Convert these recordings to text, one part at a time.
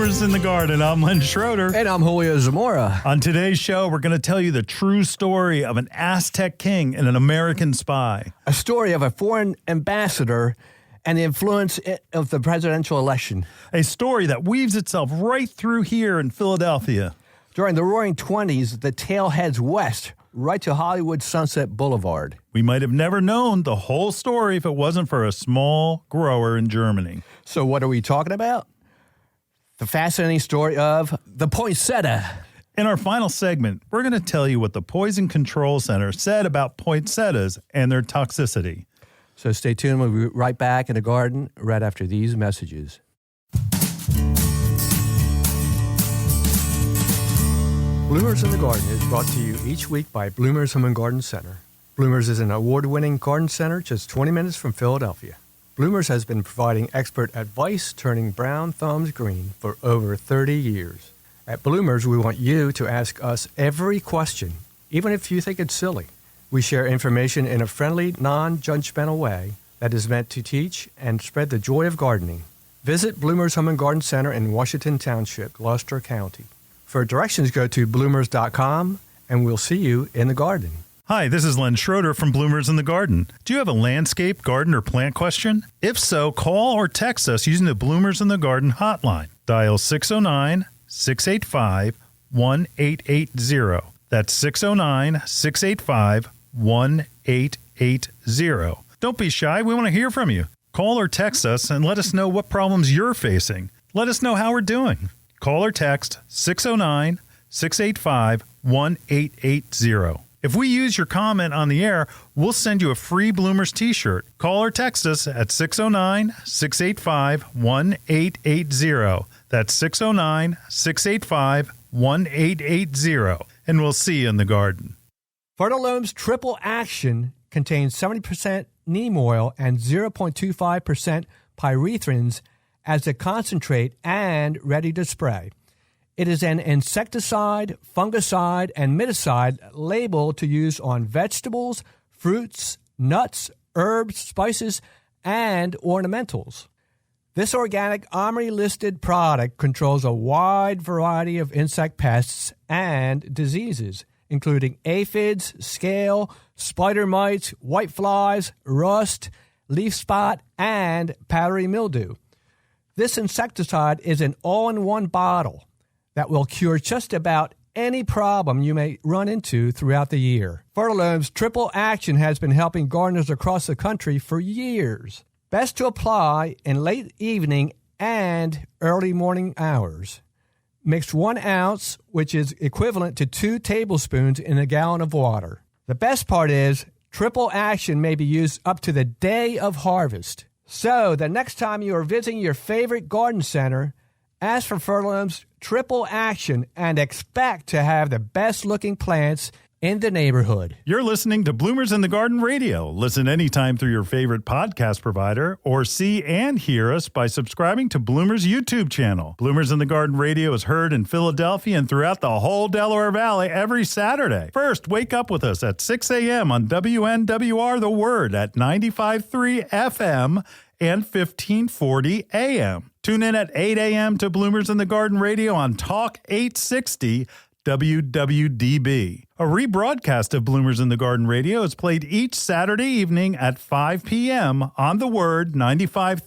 Bloomers in the Garden. I'm Len Schroeder. And I'm Julio Zamora. On today's show, we're going to tell you the true story of an Aztec king and an American spy. A story of a foreign ambassador and the influence of the presidential election. A story that weaves itself right through here in Philadelphia. During the Roaring '20s, the tale heads west, right to Hollywood Sunset Boulevard. We might have never known the whole story if it wasn't for a small grower in Germany. So what are we talking about? The fascinating story of the poinsettia. In our final segment, we're going to tell you what the Poison Control Center said about poinsettias and their toxicity. So stay tuned. We'll be right back in the garden right after these messages. Bloomers in the Garden is brought to you each week by Bloomers Home and Garden Center. Bloomers is an award-winning garden center just 20 minutes from Philadelphia. Bloomers has been providing expert advice turning brown thumbs green for over 30 years. At Bloomers, we want you to ask us every question, even if you think it's silly. We share information in a friendly, non-judgmental way that is meant to teach and spread the joy of gardening. Visit Bloomers Home and Garden Center in Washington Township, Gloucester County. For directions, go to bloomers.com, and we'll see you in the garden. Hi, this is Len Schroeder from Bloomers in the Garden. Do you have a landscape, garden, or plant question? If so, call or text us using the Bloomers in the Garden hotline. Dial 609-685-1880. That's 609-685-1880. Don't be shy. We want to hear from you. Call or text us and let us know what problems you're facing. Let us know how we're doing. Call or text 609-685-1880. If we use your comment on the air, we'll send you a free Bloomers t-shirt. Call or text us at 609-685-1880. That's 609-685-1880. And we'll see you in the garden. Fertilome's Triple Action contains 70% neem oil and 0.25% pyrethrins as a concentrate and ready to spray. It is an insecticide, fungicide, and miticide labeled to use on vegetables, fruits, nuts, herbs, spices, and ornamentals. This organic OMRI-listed product controls a wide variety of insect pests and diseases, including aphids, scale, spider mites, whiteflies, rust, leaf spot, and powdery mildew. This insecticide is an all-in-one bottle that will cure just about any problem you may run into throughout the year. Fertilome's Triple Action has been helping gardeners across the country for years. Best to apply in late evening and early morning hours. Mix 1 ounce, which is equivalent to 2 tablespoons in a gallon of water. The best part is Triple Action may be used up to the day of harvest. So, the next time you are visiting your favorite garden center, ask for Fertilome's Triple Action and expect to have the best-looking plants in the neighborhood. You're listening to Bloomers in the Garden Radio. Listen anytime through your favorite podcast provider or see and hear us by subscribing to Bloomers YouTube channel. Bloomers in the Garden Radio is heard in Philadelphia and throughout the whole Delaware Valley every Saturday. First, wake up with us at 6 a.m. on WNWR The Word at 95.3 FM and 1540 AM. Tune in at 8 a.m. to Bloomers in the Garden Radio on Talk 860 WWDB. A rebroadcast of Bloomers in the Garden Radio is played each Saturday evening at 5 p.m. on The Word, 95.3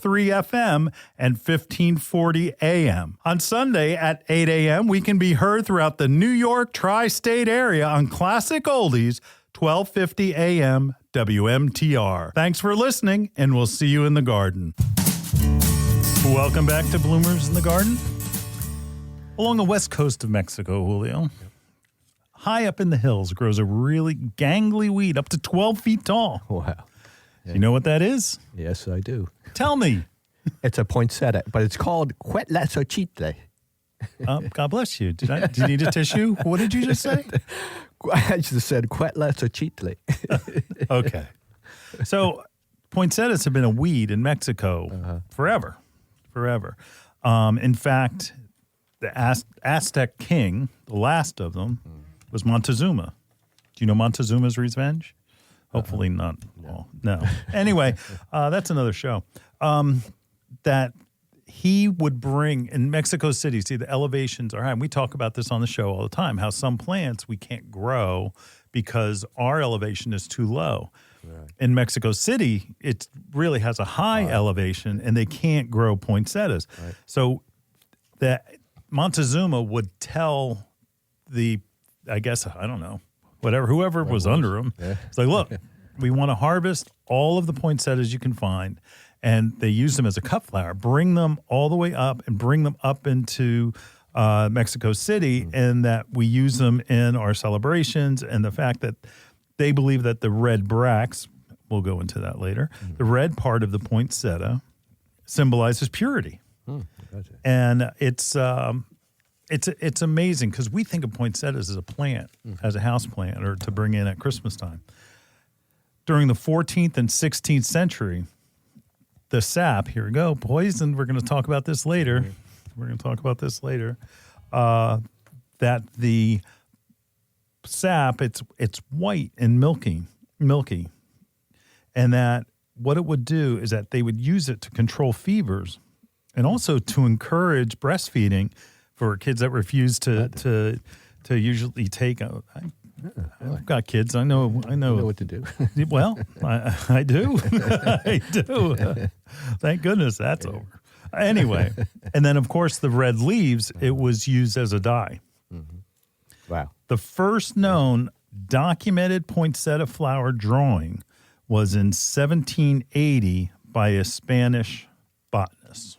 FM and 1540 AM. On Sunday at 8 a.m., we can be heard throughout the New York Tri-State Area on Classic Oldies, 1250 AM WMTR. Thanks for listening, and we'll see you in the garden. Welcome back to Bloomers in the Garden. Along the west coast of Mexico, Julio, high up in the hills grows a really gangly weed up to 12 feet tall. Wow. Do you know what that is? Yes, I do. Tell me. It's a poinsettia, but it's called Quetzalcoatl. God bless you. Do you need a tissue? What did you just say? I just said Quetzalcoatl. Okay. So poinsettias have been a weed in Mexico forever. In fact, the Aztec king, the last of them, was Montezuma. Do you know Montezuma's revenge? Hopefully not. Well, no. Anyway, that's another show. That he would bring in Mexico City, see the elevations are high. And we talk about this on the show all the time, how some plants we can't grow because our elevation is too low. Right. In Mexico City, it really has a high elevation, and they can't grow poinsettias. Right. So that Montezuma would tell whoever was under him, it's like, look, we want to harvest all of the poinsettias you can find, and they use them as a cut flower. Bring them all the way up and bring them up into Mexico City, and that we use them in our celebrations, and the fact that they believe that the red bracts, we'll go into that later, the red part of the poinsettia symbolizes purity. Gotcha. And it's amazing because we think of poinsettias as a plant, as a house plant, or to bring in at Christmas time. During the 14th and 16th century, the sap, here we go, poison, we're going to talk about this later. That the sap, it's white and milky. And that what it would do is that they would use it to control fevers and also to encourage breastfeeding for kids that refuse to usually take. I've got kids. I know what to do. Well, I do. I do. Thank goodness that's over. Anyway, and then of course the red leaves, it was used as a dye. Wow. The first known documented poinsettia flower drawing was in 1780 by a Spanish botanist.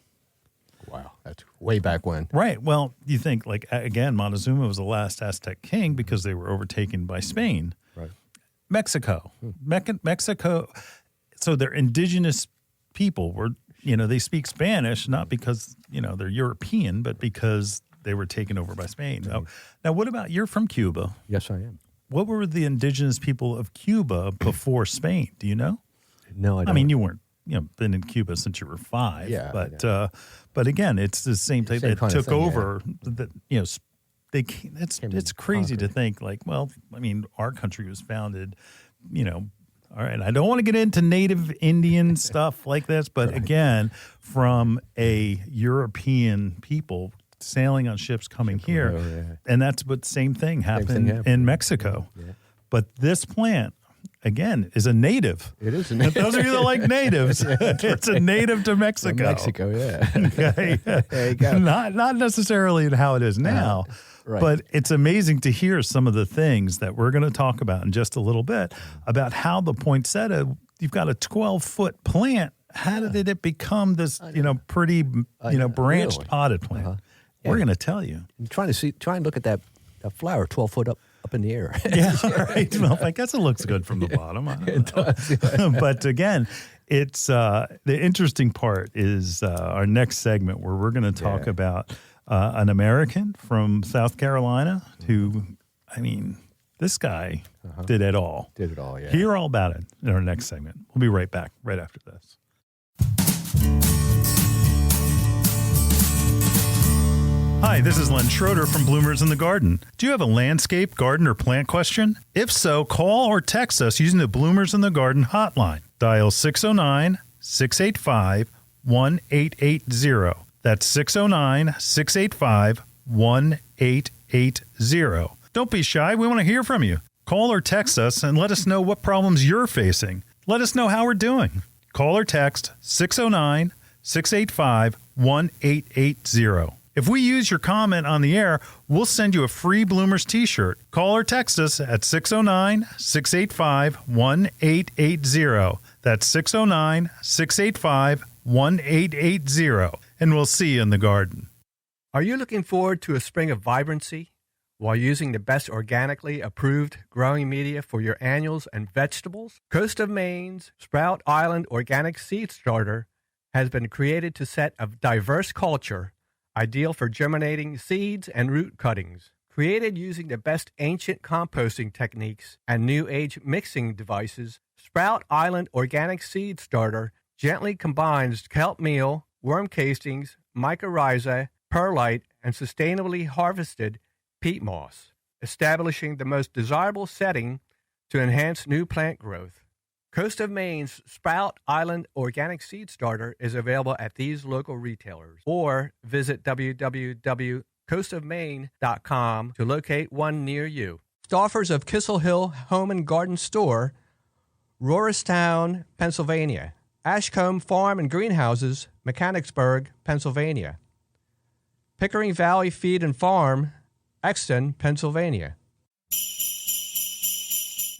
Wow, that's way back when. Right. Well, you think, like, again, Montezuma was the last Aztec king because they were overtaken by Spain. Right. Mexico. Mexico. So they're indigenous people. They speak Spanish, not because, they're European, but because they were taken over by Spain. Now, what about, you're from Cuba. Yes, I am. What were the indigenous people of Cuba before Spain? Do you know? No, I don't. I mean, you weren't, been in Cuba since you were 5. Yeah. But again, it's the same thing that took over. Yeah. It's crazy to think like, well, I mean, our country was founded, all right. I don't want to get into native Indian stuff like this, but again, from a European people sailing on ships coming here, and that's what same thing happened in Mexico. Yeah. But this plant, again, is a native. It is a native. Those of you that like natives, it's a native to Mexico. From Mexico, yeah. Okay. There you go. Not necessarily how it is now, but it's amazing to hear some of the things that we're going to talk about in just a little bit about how the poinsettia, you've got a 12-foot plant. How did it become this, pretty, branched potted plant? We're going to tell you. I'm try and look at that flower 12 foot up in the air. Yeah, right. Well, I guess it looks good from the bottom. It does. Yeah. But again, it's the interesting part is our next segment where we're going to talk about an American from South Carolina who, this guy did it all. Did it all, yeah. Hear all about it in our next segment. We'll be right back right after this. Hi, this is Len Schroeder from Bloomers in the Garden. Do you have a landscape, garden, or plant question? If so, call or text us using the Bloomers in the Garden hotline. Dial 609-685-1880. That's 609-685-1880. Don't be shy. We want to hear from you. Call or text us and let us know what problems you're facing. Let us know how we're doing. Call or text 609-685-1880. If we use your comment on the air, we'll send you a free Bloomers t-shirt. Call or text us at 609-685-1880. That's 609-685-1880. And we'll see you in the garden. Are you looking forward to a spring of vibrancy while using the best organically approved growing media for your annuals and vegetables? Coast of Maine's Sprout Island Organic Seed Starter has been created to set a diverse culture ideal for germinating seeds and root cuttings. Created using the best ancient composting techniques and new age mixing devices, Sprout Island Organic Seed Starter gently combines kelp meal, worm castings, mycorrhizae, perlite, and sustainably harvested peat moss, establishing the most desirable setting to enhance new plant growth. Coast of Maine's Sprout Island Organic Seed Starter is available at these local retailers, or visit www.coastofmaine.com to locate one near you. Staffers of Kissel Hill Home and Garden Store, Rohristown, Pennsylvania. Ashcombe Farm and Greenhouses, Mechanicsburg, Pennsylvania. Pickering Valley Feed and Farm, Exton, Pennsylvania.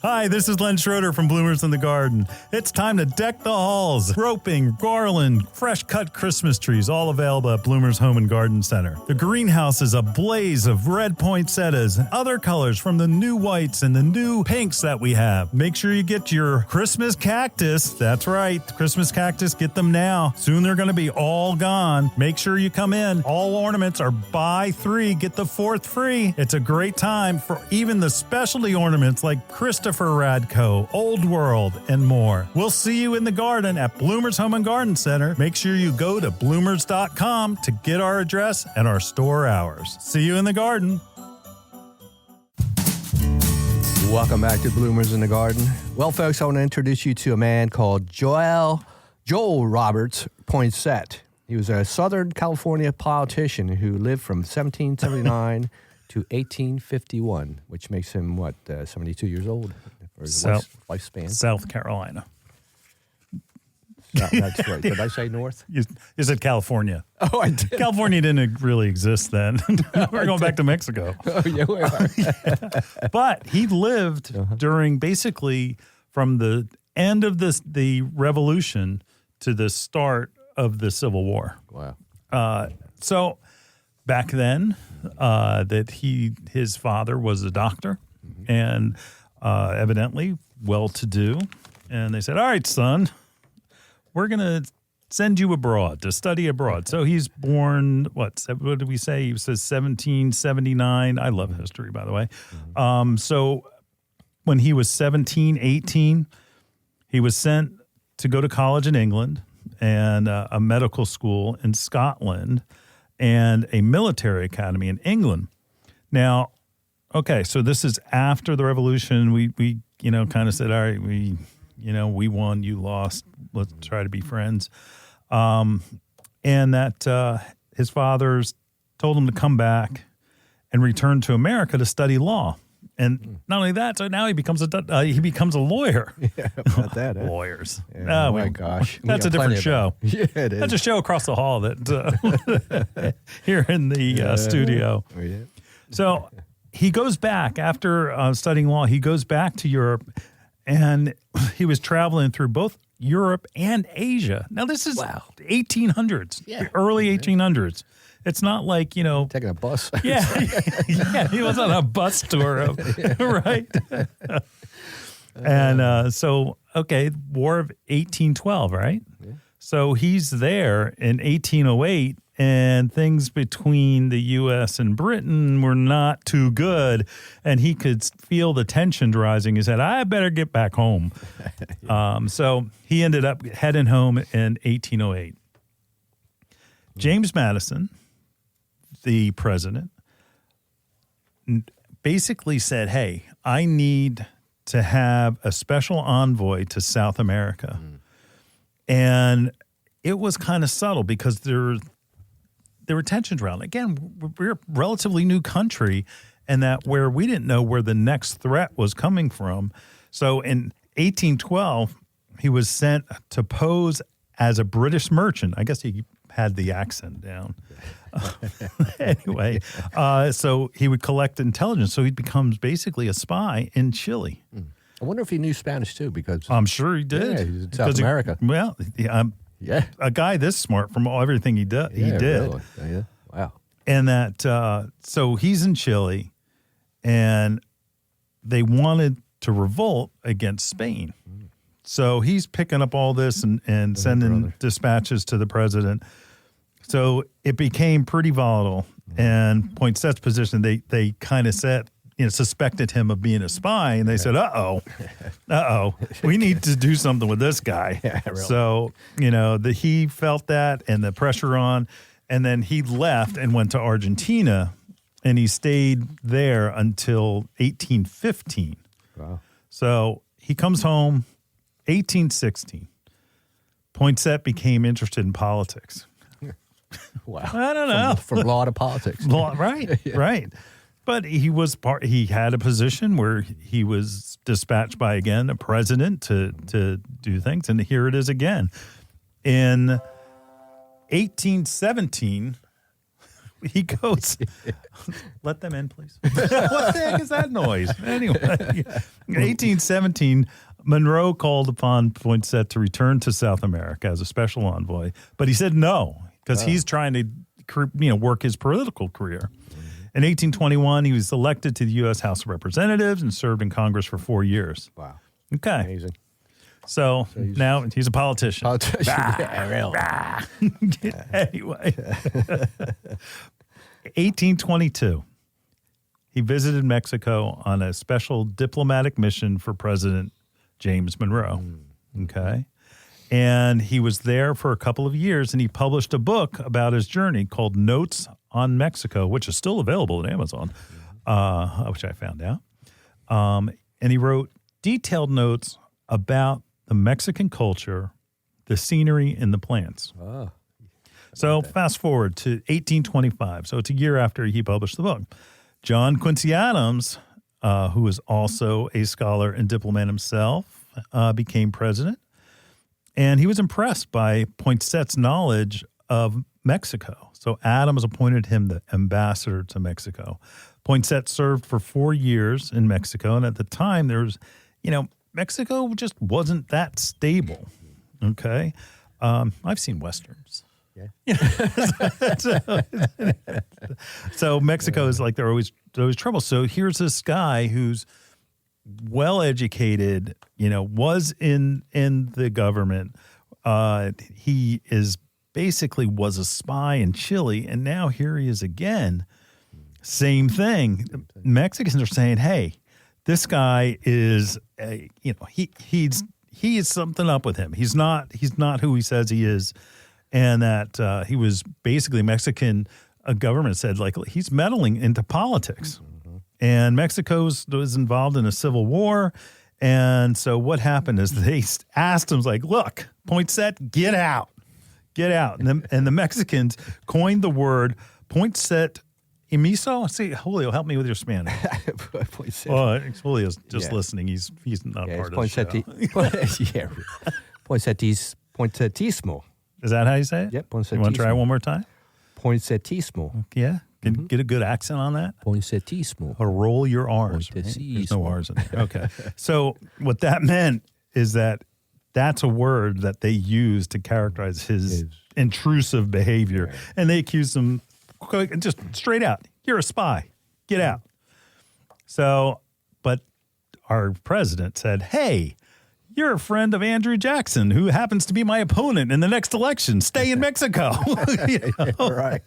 Hi, this is Len Schroeder from Bloomers in the Garden. It's time to deck the halls. Roping, garland, fresh-cut Christmas trees, all available at Bloomers Home and Garden Center. The greenhouse is a blaze of red poinsettias and other colors from the new whites and the new pinks that we have. Make sure you get your Christmas cactus. That's right, Christmas cactus, get them now. Soon they're going to be all gone. Make sure you come in. All ornaments are buy 3, get the 4th free. It's a great time for even the specialty ornaments like Christopher Radko, Old World, and more. We'll see you in the garden at Bloomers Home and Garden Center. Make sure you go to bloomers.com to get our address and our store hours. See you in the garden. Welcome back to Bloomers in the Garden. Well, folks, I want to introduce you to a man called Joel Roberts Poinsett. He was a Southern California politician who lived from 1779 to 1851, which makes him, 72 years old for his lifespan? South Carolina. That's right. Did I say north? You said California. Oh, I did. California didn't really exist then. We're going back to Mexico. Oh, yeah, we are. Yeah. But he lived during basically from the end of the Revolution to the start of the Civil War. Wow. So back then, his father was a doctor and evidently well-to-do. And they said, all right, son, we're going to send you abroad to study abroad. So he's born, what did we say? He says 1779. I love history, by the way. So when he was 17, 18, he was sent to go to college in England and a medical school in Scotland and a military academy in England. Now, okay, so this is after the Revolution. We kind of said, all right, we won, you lost. Let's try to be friends. And that his fathers told him to come back and return to America to study law. And not only that, so now he becomes a lawyer. Yeah, about that. Lawyers. Yeah, oh, my gosh. That's a different show. Yeah, it is. That's a show across the hall that here in the studio. Oh, yeah. So he goes back after studying law. He goes back to Europe, and he was traveling through both Europe and Asia. Now, this is 1800s, early 1800s. It's not like, taking a bus. Yeah, he was on a bus tour, right? And so, War of 1812, right? Yeah. So he's there in 1808, and things between the U.S. and Britain were not too good, and he could feel the tension rising. He said, I better get back home. So he ended up heading home in 1808. James Madison, the president, basically said, hey, I need to have a special envoy to South America. And it was kind of subtle because there were tensions around. Again, we're a relatively new country, and that where we didn't know where the next threat was coming from. So in 1812, he was sent to pose as a British merchant. I guess he had the accent down. Anyway, so he would collect intelligence. So he becomes basically a spy in Chile. I wonder if he knew Spanish too, because I'm sure he did. Yeah, he's in South America. A guy this smart from everything he did. Really. Yeah. Wow. And that so he's in Chile, and they wanted to revolt against Spain. So he's picking up all this and sending dispatches to the president. So it became pretty volatile. And Poinsettia's position, they kind of suspected him of being a spy. And they said, uh-oh, we need to do something with this guy. Yeah, really. So, he felt that and the pressure on. And then he left and went to Argentina. And he stayed there until 1815. Wow. So he comes home 1816. Poinsett became interested in politics. Wow. I don't know. From law to politics. Right, right. But he had a position where he was dispatched by, again, a president to do things. And here it is again. In 1817, he goes, let them in, please. What the heck is that noise? Anyway, in 1817, Monroe called upon Poinsett to return to South America as a special envoy. But he said no, because he's trying to work his political career. In 1821, he was elected to the U.S. House of Representatives and served in Congress for 4 years. Wow. Okay. Amazing. So now he's a politician. Yeah, really. Anyway, 1822, he visited Mexico on a special diplomatic mission for President James Monroe. Okay. And he was there for a couple of years, and he published a book about his journey called Notes on Mexico, which is still available at Amazon, which I found out. And he wrote detailed notes about the Mexican culture, the scenery, and the plants. So fast forward to 1825. So it's a year after he published the book. John Quincy Adams, who is also a scholar and diplomat himself, became president. And he was impressed by Poinsett's knowledge of Mexico. So Adams appointed him the ambassador to Mexico. Poinsett served for 4 years in Mexico. And at the time, there was, Mexico just wasn't that stable. Okay. I've seen Westerns. Yeah. So Mexico is like, there's always trouble. So here's this guy who's well-educated, was in the government. He was a spy in Chile, and now here he is again. Same thing. Mexicans are saying, hey, this guy is, he is something up with him. He's not who he says he is. And that he was basically Mexican government said, like, he's meddling into politics. And Mexico was involved in a civil war. And so what happened is they asked him, like, look, Poinsett, get out. Get out. And the Mexicans coined the word Poinsett Emiso. See, Julio, help me with your Spanish. Julio's just listening. He's not part of the show. Poinsettismo. Is that how you say it? Yep, poinsettismo. You want to try one more time? Poinsettismo. Yeah? Get a good accent on that? Poinsettismo. Or roll your R's. Right? There's no R's in there. Okay. So what that meant is that's a word that they use to characterize his intrusive behavior. Right. And they accused him just straight out. You're a spy. Get out. So, but our president said, hey, you're a friend of Andrew Jackson, who happens to be my opponent in the next election. Stay in Mexico. Right.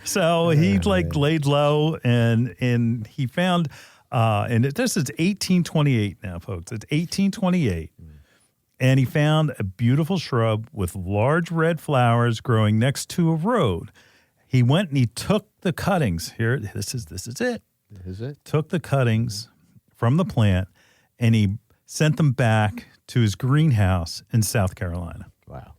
So he laid low and he found, and this is 1828 now, folks. It's 1828. And he found a beautiful shrub with large red flowers growing next to a road. He went and he took the cuttings. Here, this is it. This is it. Took the cuttings from the plant and he sent them back to his greenhouse in South Carolina. Wow.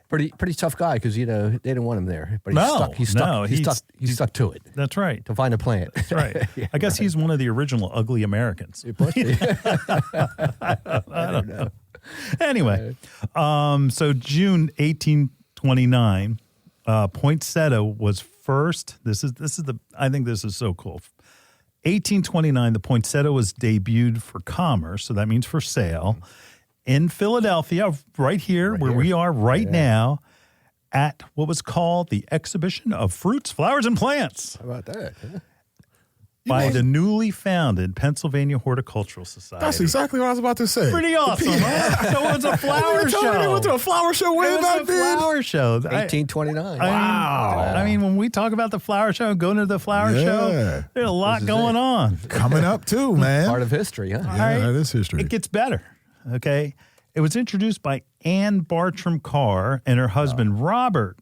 Pretty tough guy because, they didn't want him there. But he stuck to it. That's right. To find a plant. That's right. I guess he's one of the original ugly Americans. It must be. I don't know. Anyway, so June 1829, Poinsettia was first. I think this is so cool. 1829, the Poinsettia was debuted for commerce, so that means for sale, in Philadelphia, right here, we are right now, at what was called the Exhibition of Fruits, Flowers, and Plants. How about that? Huh? By the newly founded Pennsylvania Horticultural Society. That's exactly what I was about to say. Pretty awesome, huh? So it was a flower show. We went to a flower show way back then. It was a flower show. 1829. Wow. I mean, when we talk about the flower show, going to the flower show, there's a lot going on. Coming up, too, man. Part of history, huh? Yeah, that is history. It gets better, okay? It was introduced by Anne Bartram Carr and her husband, Robert,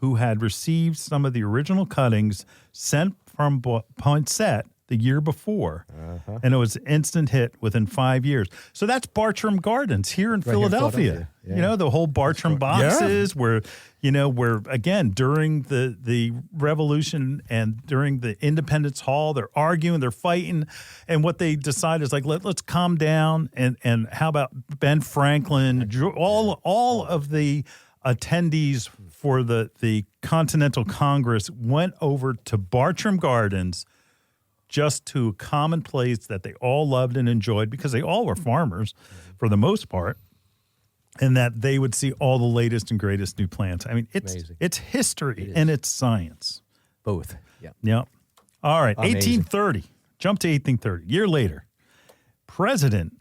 who had received some of the original cuttings sent from Poinsett the year before, and it was an instant hit within 5 years. So that's Bartram Gardens here in Philadelphia. Yeah. You know, the whole Bartram boxes where again, during the Revolution and during the Independence Hall, they're arguing, they're fighting, and what they decide is like, let's calm down, and how about Ben Franklin, all of the attendees for the Continental Congress went over to Bartram Gardens just to a common place that they all loved and enjoyed because they all were farmers for the most part, and that they would see all the latest and greatest new plants. I mean, it's history and it's science. Both. Yeah. Yep. All right, Amazing. 1830. Jump to 1830. Year later, President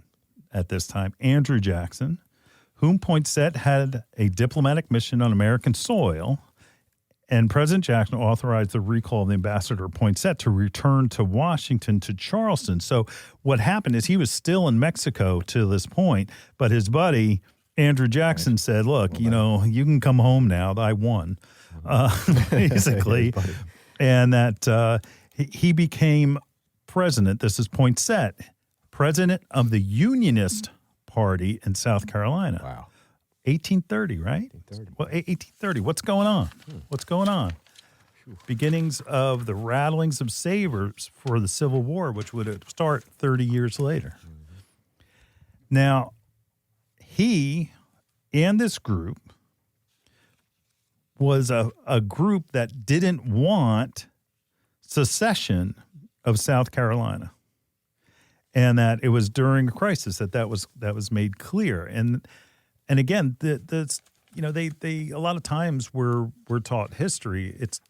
at this time, Andrew Jackson, whom Poinsett had a diplomatic mission on American soil, and President Jackson authorized the recall of the ambassador Poinsett to return to Washington to Charleston. So what happened is he was still in Mexico to this point, but his buddy Andrew Jackson said, look, you can come home now. I won, basically. And that he became president. This is Poinsett, president of the Unionist Party in South Carolina. Wow. 1830, right? 1830. Well, 1830. What's going on? What's going on? Beginnings of the rattlings of sabers for the Civil War, which would start 30 years later. Now, he and this group was a group that didn't want secession of South Carolina, and that it was during a crisis that was made clear. And again, they a lot of times we're taught history. It's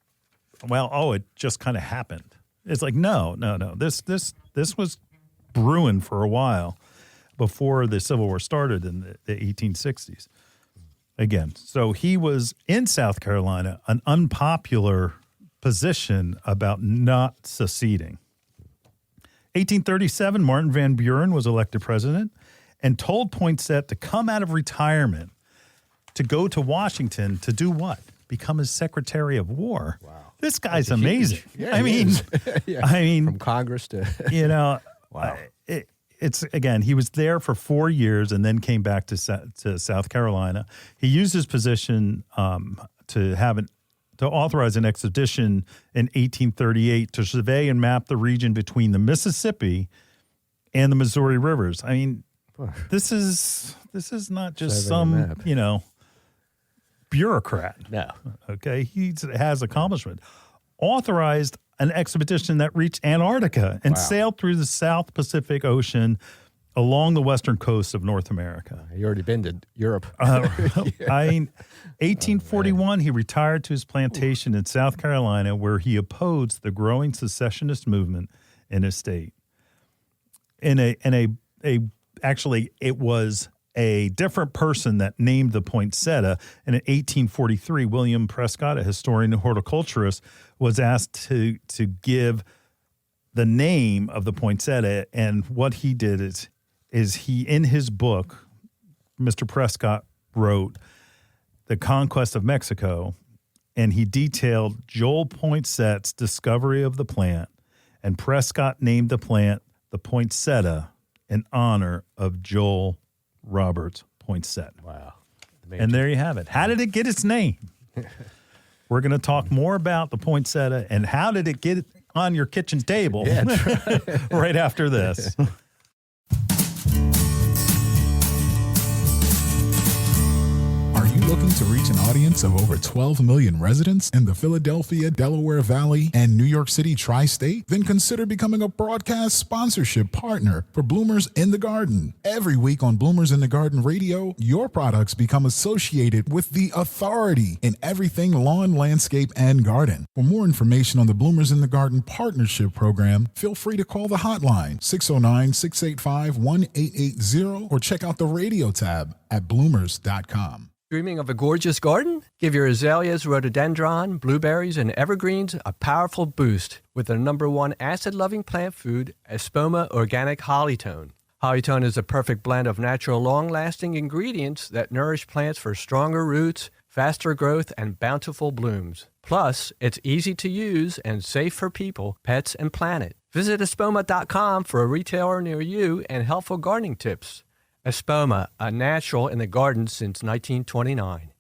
it just kind of happened. It's like no. This was brewing for a while before the Civil War started in the 1860s. Again, so he was in South Carolina, an unpopular position about not seceding. 1837, Martin Van Buren was elected president and told Poinsett to come out of retirement to go to Washington to do what? Become his Secretary of War. Wow. This guy's amazing. I mean, from Congress to wow. It's again, he was there for 4 years and then came back to South Carolina. He used his position to authorize an expedition in 1838 to survey and map the region between the Mississippi and the Missouri rivers. I mean, this is not just some, bureaucrat. No. Okay. He has accomplishment. Authorized an expedition that reached Antarctica and sailed through the South Pacific Ocean along the western coast of North America. You already been to Europe. 1841, he retired to his plantation in South Carolina, where he opposed the growing secessionist movement in his state. Actually, it was a different person that named the poinsettia. And in 1843, William Prescott, a historian and horticulturist, was asked to give the name of the poinsettia. And what he did is he, in his book, Mr. Prescott wrote The Conquest of Mexico, and he detailed Joel Poinsett's discovery of the plant, and Prescott named the plant the poinsettia in honor of Joel Roberts Poinsett. Wow. Amazing. And there you have it. How did it get its name? We're going to talk more about the poinsettia and how did it get on your kitchen table right after this. Looking to reach an audience of over 12 million residents in the Philadelphia, Delaware Valley, and New York City Tri-State? Then consider becoming a broadcast sponsorship partner for Bloomers in the Garden. Every week on Bloomers in the Garden Radio, your products become associated with the authority in everything lawn, landscape, and garden. For more information on the Bloomers in the Garden Partnership Program, feel free to call the hotline 609-685-1880 or check out the radio tab at bloomers.com. Dreaming of a gorgeous garden? Give your azaleas, rhododendron, blueberries, and evergreens a powerful boost with their #1 acid-loving plant food, Espoma Organic Hollytone. Hollytone is a perfect blend of natural, long-lasting ingredients that nourish plants for stronger roots, faster growth, and bountiful blooms. Plus, it's easy to use and safe for people, pets, and planet. Visit Espoma.com for a retailer near you and helpful gardening tips. Espoma, a natural in the garden since 1929.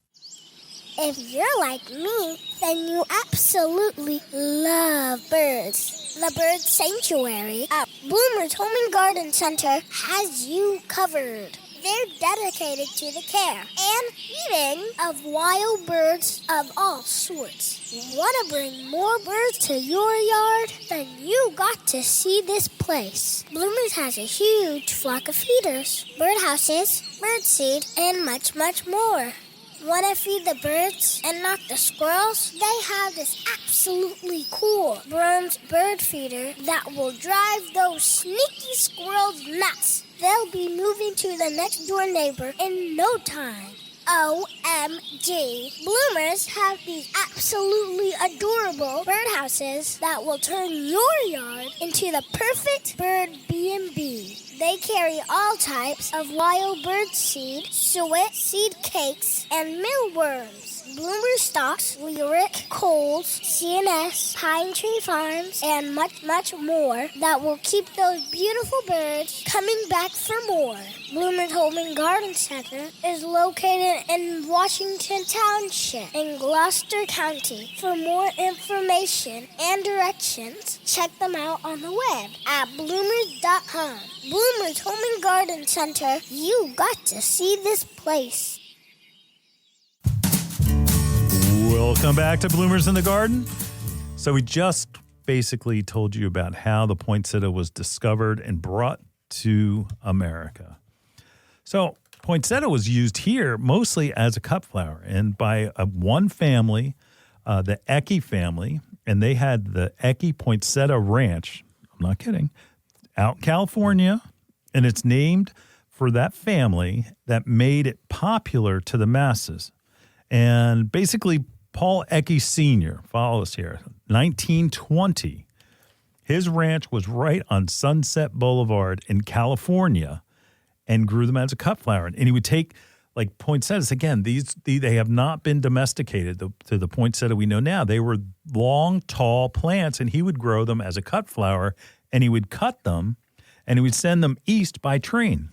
If you're like me, then you absolutely love birds. The Bird Sanctuary at Bloomer's Home and Garden Center has you covered. They're dedicated to the care and feeding of wild birds of all sorts. Want to bring more birds to your yard? Then you got to see this place. Bloomers has a huge flock of feeders, birdhouses, birdseed, and much, much more. Want to feed the birds and not the squirrels? They have this absolutely cool bronze bird feeder that will drive those sneaky squirrels nuts. They'll be moving to the next door neighbor in no time. OMG. Bloomers have these absolutely adorable birdhouses that will turn your yard into the perfect bird B&B. They carry all types of wild bird seed, suet, seed cakes, and mealworms. Bloomer stocks Lyric, Coles, CNS, Pine Tree Farms, and much, much more that will keep those beautiful birds coming back for more. Bloomer's Home and Garden Center is located in Washington Township in Gloucester County. For more information and directions, check them out on the web at bloomers.com. Bloomer's Home and Garden Center, you got to see this place. Welcome back to Bloomers in the Garden. So we just basically told you about how the poinsettia was discovered and brought to America. So poinsettia was used here mostly as a cut flower and by one family, the Ecke family, and they had the Ecke Poinsettia Ranch. I'm not kidding. Out in California, and it's named for that family that made it popular to the masses. And basically, Paul Ecke Sr., follow us here, 1920, his ranch was right on Sunset Boulevard in California and grew them as a cut flower. And he would take, like poinsettias, again, they have not been domesticated to the poinsettia we know now. They were long, tall plants, and he would grow them as a cut flower, and he would cut them, and he would send them east by train.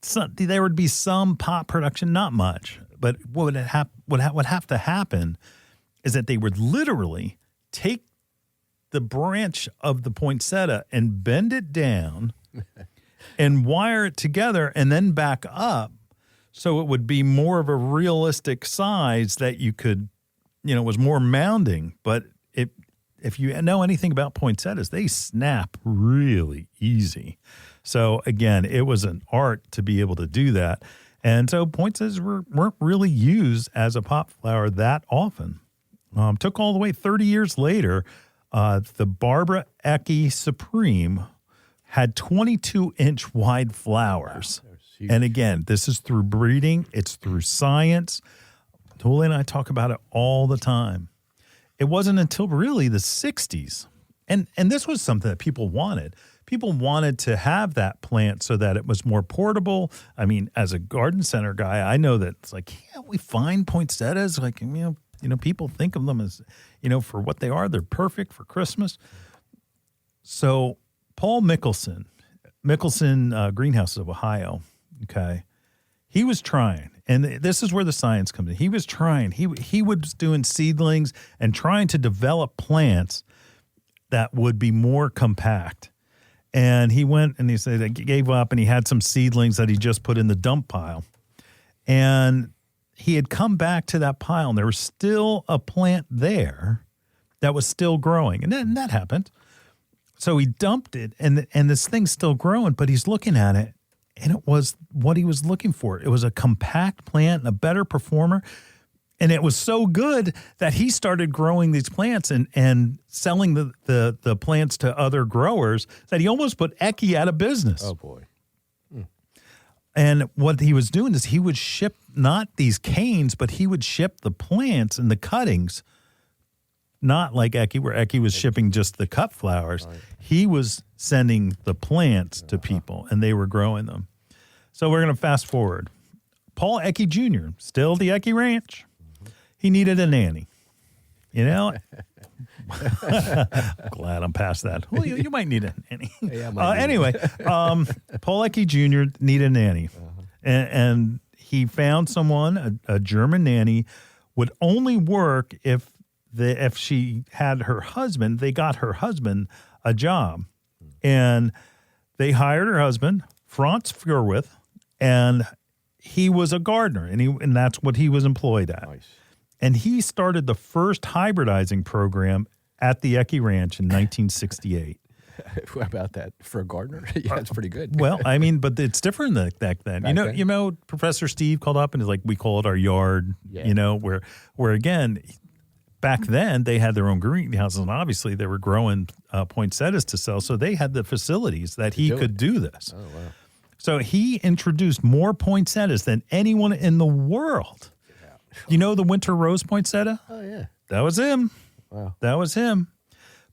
So there would be some pot production, not much. But what would have to happen is that they would literally take the branch of the poinsettia and bend it down and wire it together and then back up so it would be more of a realistic size that you could, was more mounding. But if you know anything about poinsettias, they snap really easy. So, again, it was an art to be able to do that. And so poinsettias weren't really used as a pot flower that often. Took all the way 30 years later, the Barbara Ecke Supreme had 22-inch wide flowers. Wow, and again, this is through breeding. It's through science. Julie and I talk about it all the time. It wasn't until really the 60s. And this was something that people wanted. People wanted to have that plant so that it was more portable. I mean, as a garden center guy, I know that it's like, we find poinsettias. Like, people think of them as, for what they are. They're perfect for Christmas. So Paul Mickelson Greenhouses of Ohio, okay, he was trying. And this is where the science comes in. He was trying. He was doing seedlings and trying to develop plants that would be more compact. And he went and he said he gave up, and he had some seedlings that he just put in the dump pile. And he had come back to that pile, and there was still a plant there that was still growing. And then that happened. So he dumped it, and this thing's still growing, but he's looking at it, and it was what he was looking for. It was a compact plant and a better performer. And it was so good that he started growing these plants and selling the plants to other growers that he almost put Ecke out of business. Oh, boy. And what he was doing is he would ship not these canes, but he would ship the plants and the cuttings, not like Ecke, where Ecke was shipping just the cut flowers. Right. He was sending the plants to people, and they were growing them. So we're going to fast forward. Paul Ecke Jr., still at the Ecke Ranch. He needed a nanny. You know? Glad I'm past that. Well, you might need a nanny. Anyway, Paul Ecke Jr. needed a nanny. And he found someone, a German nanny, would only work if she had her husband. They got her husband a job. And they hired her husband, Franz Furwith, and he was a gardener, and that's what he was employed at. Nice. And he started the first hybridizing program at the Ecke Ranch in 1968. What about that for a gardener? Yeah, it's pretty good. Well, I mean, but it's different back then. You know, Professor Steve called up and is like, we call it our yard. Yeah. You know, where again, back then they had their own greenhouses, and obviously they were growing poinsettias to sell, so they had the facilities that he could do this. Oh wow! So he introduced more poinsettias than anyone in the world. You know the winter rose poinsettia? Oh, yeah. That was him. Wow. That was him.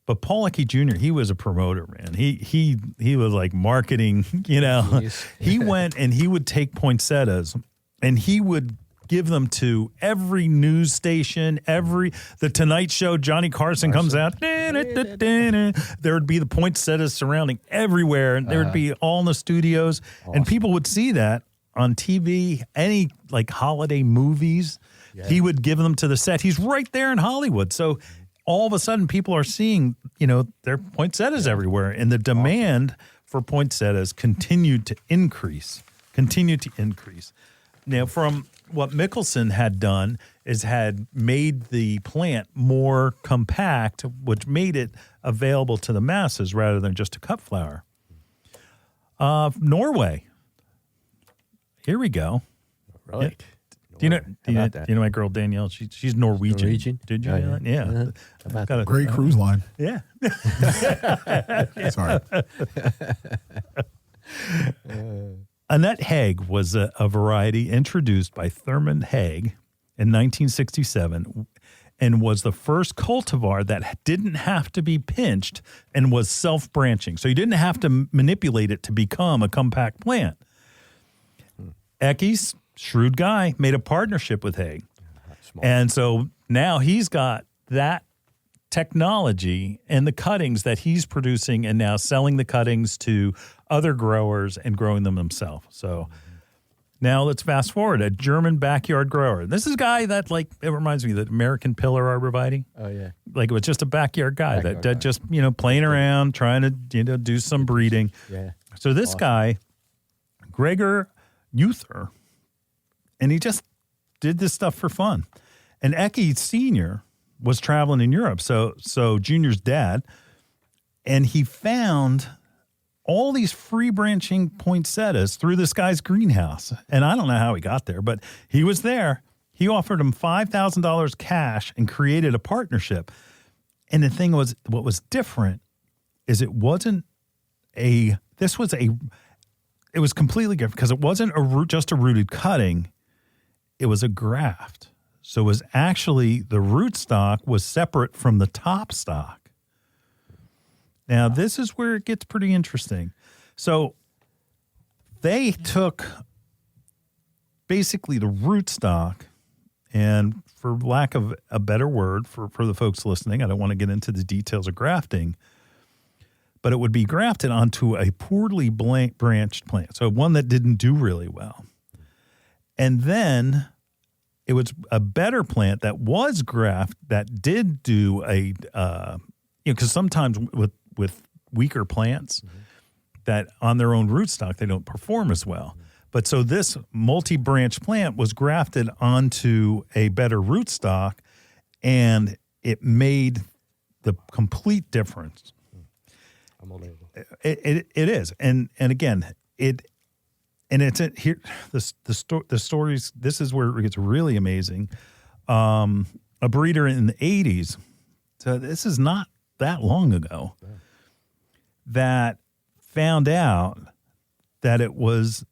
But Paul Ecke Jr., he was a promoter, man. He was like marketing, you know. He went and he would take poinsettias and he would give them to every news station, the Tonight Show, Johnny Carson comes out. There would be the poinsettias surrounding everywhere. And there would be all in the studios. Awesome. And people would see that on TV, any like holiday movies. Yeah. He would give them to the set. He's right there in Hollywood. So all of a sudden people are seeing, you know, their poinsettias everywhere. And the demand for poinsettias continued to increase. Now, from what Mickelson had done is had made the plant more compact, which made it available to the masses rather than just a cut flower. Norway. Here we go. Right. Yeah. Do you know my girl Danielle? She's Norwegian. Norwegian? Did you know that? Yeah. Got a great cruise line. Yeah. Sorry. Annette Haig was a variety introduced by Thurman Haig in 1967 and was the first cultivar that didn't have to be pinched and was self-branching. So you didn't have to manipulate it to become a compact plant. Ecke's shrewd guy made a partnership with Haig. And so now he's got that technology and the cuttings that he's producing and now selling the cuttings to other growers and growing them himself. So now let's fast forward. A German backyard grower. This is a guy that, like, it reminds me of the American Pillar Arborvitae. Oh, yeah. Like it was just a backyard guy that just, you know, playing around, trying to, you know, do some breeding. Yeah. So this guy, Gregor Uther, and he just did this stuff for fun. And Ecke Sr. was traveling in Europe, so Junior's dad, and he found all these free branching poinsettias through this guy's greenhouse. And I don't know how he got there, but he was there. He offered him $5,000 cash and created a partnership. And the thing was, what was different is it was completely different because it wasn't just a rooted cutting. It was a graft. So it was actually the root stock was separate from the top stock. Now, this is where it gets pretty interesting. So they took basically the root stock, and for lack of a better word for the folks listening, I don't want to get into the details of grafting, but it would be grafted onto a poorly branched plant, so one that didn't do really well. And then it was a better plant that was graft that did do because sometimes with weaker plants that on their own rootstock, they don't perform as well. But so this multi-branch plant was grafted onto a better rootstock, and it made the complete difference. It is. And again, it's here. The stories. This is where it gets really amazing. A breeder in the 80s. So this is not that long ago. Yeah. That found out that it was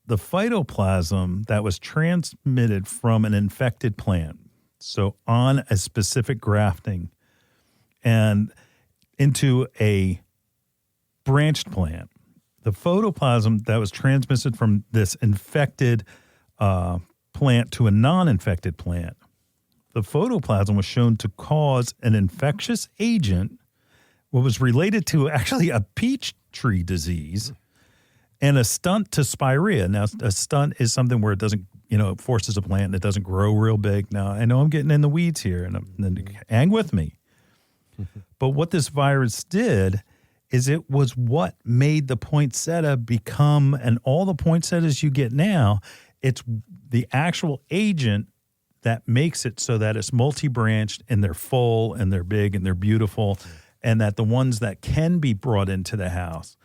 the phytoplasm that was transmitted from an infected plant. So on a specific grafting and into a branched plant. The photoplasm that was transmitted from this infected plant to a non-infected plant, the photoplasm was shown to cause an infectious agent, what was related to actually a peach tree disease, and a stunt to spirea. Now, a stunt is something where it doesn't, it forces a plant and it doesn't grow real big. Now, I know I'm getting in the weeds here, and hang with me. But what this virus did is it was what made the poinsettia become, and all the poinsettias you get now, it's the actual agent that makes it so that it's multi-branched and they're full and they're big and they're beautiful, and that the ones that can be brought into the house.